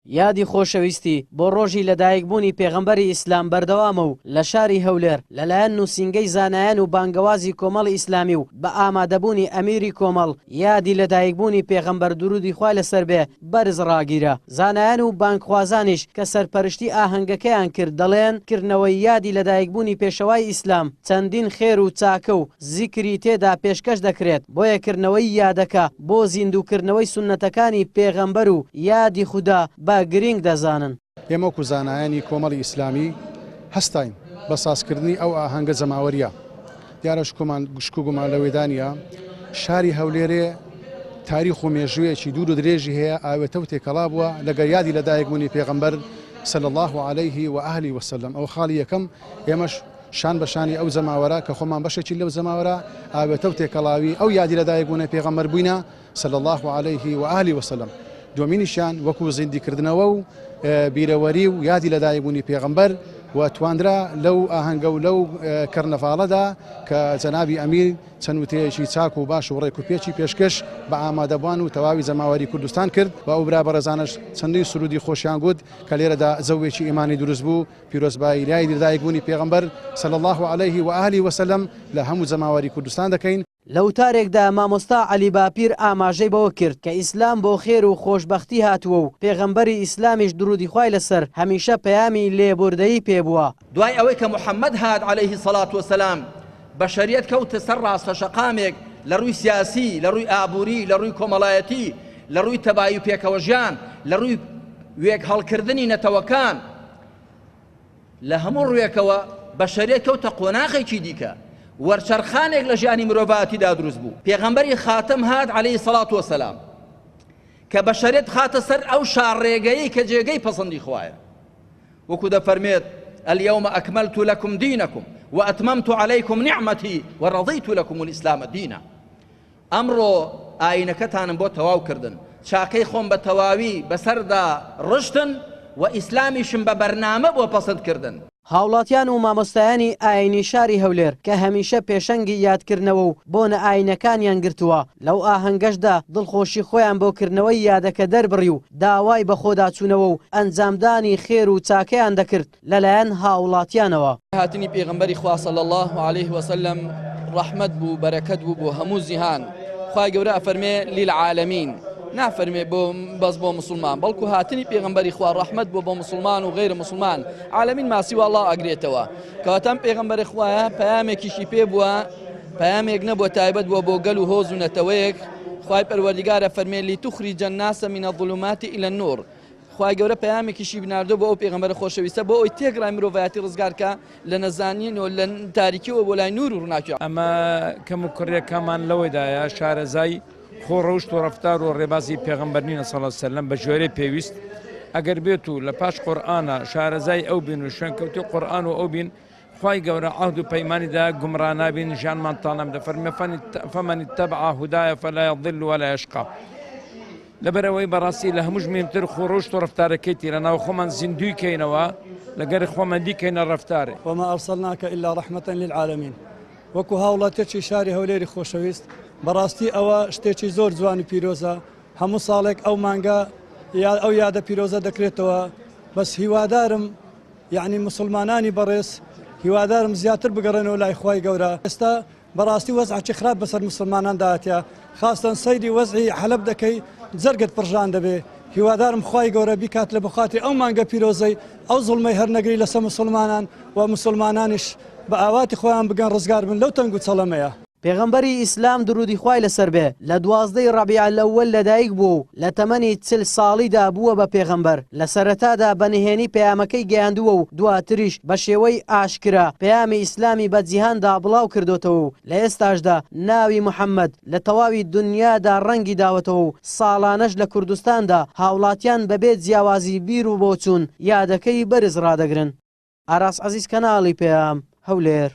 یادی خۆشەویستی بۆ ڕۆژی لەدایکبوونی پێغەمبەری ئیسلام بەردەوامە و لە شاری هەولێر لەلایەن نووسینگەی زانایان و بانگەوازی کۆمەڵی ئیسلامی و بە ئامادەبوونی ئەمیری کۆمەڵ یادی لەدایکبوونی پێغەمبەر درودی خوا لەسەر بێ بەرز ڕاگیرە. زانایان و بانگخوازانیش کە سەرپەرشتی ئاهەنگەکەیان کرد دەڵێن کردنەوەی یادی لەدایکبوونی پێشەوای ئیسلام چەندین خێر و چاکە و زیکری تێدا پێشکەش دەکرێت، بۆیە کردنەوەی یادەکە بۆ زیندووکردنەوەی سونەتەکانی پێغەمبەر و یادی خوددا بە گرنگ دەزانن. ئێمە وەکو زانایانی کۆمەڵی ئیسلامی هەستاین بە سازکردنی ئەو ئاهەنگە جەماوەریە. دیارە شک و گومان لەوێدانە شاری هەولێرێ تاریخ و مێژوویەکی دوور و درێژی هەیە ئاوێتە و تێکەڵا بووە لەگەر یادی لەدایکبوونی پێغەمبەر صلی الله عليه و آله وسلم. ئەو خاڵی یەکەم ئێمەش شان بەشانی ئەو زەماوەرە کە خۆمان بەشێکی لەو زەماوەرە ئاوێتە و تێکەڵاوی ئەو یادی لەدایکبوونی پێغەمبەر بووینە صلی الله عليه و آله وسلم. دومینیشان وەکو زیندیکردنەوە و بیرەوەری و یادی لەدایکبوونی پێغەمبەر و تواندرا لەو ئاهەنگە و لەو کەرنەفاڵەدا کە جەنابی ئەمیر چەند وتەیەکی چاک و باش و ڕێکوپێکی پێشکەش بە ئامادەبوان و تەواوی زەماوەری کوردستان کرد و ئەو برا بەڕێزانش چەندی سرودی خۆشیان گوت کە لێرەدا زەوێکی ئیمانی دروست بوو پیرۆزبایی یادی لەدایکبوونی پێغەمبەر صلی الله عليه و آله وسلم لە هەموو زەماوەری کوردستان دەکەین. لە وتارێکدا مامۆستا عەلی باپیر ئاماژەی بەوە کرد کە ئیسلام بۆ خێر و خۆشبەختی هاتووە و پێغەمبەری ئیسلامیش درودی خوای لەسەر هەمیشە پەیامی لێبوردەیی پێبووە. دوای ئەوەی کە محەممەد هات عليه الصلاة والسلام بەشەریەت کەوتە سەر ڕاستە شەقامێک لە ڕووی سیاسی، لە ڕووی ئابووری، لە ڕووی کۆمەڵایەتی، لە ڕووی تەبایی و پێکەوەژیان، لە ڕووی وێک هەڵکردنی نەتەوەکان، لە هەموو ڕوویەکەوە بەشەریەت کەوتە قۆناغێکی دیکە وەرچەرخانێک لە ژیانی مرۆڤاتیدا دروست بوو. پێغەمبەری خاتم هات عليه الصلاة والسلام کە بەشەریەت خاتە سەر ئەو شاڕێگەیەی کە جێگەی پەسەندی خوایە، وەکو دەفەرمێت اليوم أكملت لكم دينكم وأتممت عليكم نعمتي ورضيت لكم الإسلام دينا. ئەمڕۆ ئاینەکەتانم بۆ تەواو کردن، چاکەی خۆم بە تەواوی بەسەردا ڕشتن و ئیسلامیشم بە بەرنامە بۆ پەسەند کردن. هاوڵاتیان و مامۆستایانی ئاینی شاری هەولێر کە هەمیشە پێشەنگی یادکردنەوە و بۆنە ئاینەکانیان گرتووە لەو ئاهەنگەشدا دڵخۆشی خۆیان بۆ کردنەوەی یادەکە دەربڕی و داوای بە خۆداچوونەوە و ئەنجامدانی خێر و چاکەیان دەکرد لەلایەن هاوڵاتیانەوە. هاتنی پێغەمبەری خوا صلی الله عليه وسلم ڕەحمەت بوو بەرەکەت بوو بۆ هەموو جیهان. خوای گەورە ئەفەرمێ للعالەمین، نافەرمێ بەس بۆ مسلمان، بەڵکو هاتنی پێغەمبەری خوا ڕەحمەت بوو بۆ مسلمان و غەیرە مسلمان، عالەمین ماسی والله ئەگرێتەوە. کەواتەم پێغەمبەری خوایە پەیامێکیشی پێ بووە، پەیامێک نەبووە تایبەت بووە بۆ گەل و هۆز و نەتەوەیەک. خوای پەروەردیگارە فەرمێ لیتوخریجە الناس من الظلمات إلى النور. خوای گەورە پەیامێکیشی بناردۆ بۆ ئەو پێغەمبەرە خۆشەویستە بۆ ئەوی تێگڕای مرۆڤایەتی ڕزگارکە لە نەزانین و لە تاریکیەوە بۆ لای نور و ڕووناکیەوە. ئەمە کەم و کوڕێکەمان لەوەیدایە شارەزای خۆڕەوشت و ڕەفتار و ڕێبازی پێغەمبەرنینە صلی الله علیه وسلم بە ژێرەی پێویست ئەگەر بێت و لە پاش قورئانە شارەزای ئەو بین و شوێنکەوتی قورئان و ئەو بین خوای گەورە عەهد و پەیمانیدا گومڕا نابین ژیانمان تاڵە دەفەرمێ فەمەن اتبع هدایا فلا يضل ولا يشقى. لەبەرەوەی بەڕاستی لە هەموو ژمێنتر خۆڕەوشت و ڕەفتارەکەیتی لەناو خۆمان زیندوی کەینەوە لەگەر خۆمان دیکەینە ڕەفتارێ. وما أرسلناك إلا رحمة للعالمين. وەکو هاوڵاتێکی شاری هەولێری خۆشەویست بەڕاستی ئەوە شتێکی زۆر جوانی پیرۆزە. هەموو ساڵێک ئەو مانگە ئەو یادە پیرۆزە دەکرێتەوە. بەس هیوادارم یعنی مسلمانانی بەڕێز هیوادارم زیاتر بگەڕێنەوە لای خوای گەورە. ئێستا بەڕاستی وەزعێکی خراپ بەسەر مسلمانان داهاتە، خاستەن سەیری وەزعی حەلەب دەکەی جەرگت پڕژان دەبێ. هیوادارم خوای گەورە بیکات لە بخاتی ئەو مانگە پیرۆزەی ئەو زوڵمەی هەرنەگری لەسەر مسلمانان و مسلمانانیش بە ئاواتی خۆیان بگەن ڕزگار بن لەو تەنگ و چەڵەمەیە. پێغەمبەری ئیسلام درودی خوای لەسەر بێ لە 12ی ڕەبیع الأول لەدایک بوو لە تەمەنی 40 ساڵیدا بووە بە پێغەمبەر. لە سەرەتادا بەنهێنی پەیامەکەی گەیاندووە و دواتریش بە شێوەی ئاشکرا پەیامی ئیسلامی بە جیهاندا بڵاو کردوتەوە و لە ئێستاشدا ناوی محەممەد لە تەواوی دنیادا ڕەنگی داوەتەوە و ساڵانەش لە کوردستاندا هاوڵاتیان بەبێت جیاوازی بیر و بۆچوون یادەکەی بەرز ڕادەگرن. ئاراس عەزیز کەناڵی پێام هەولێر.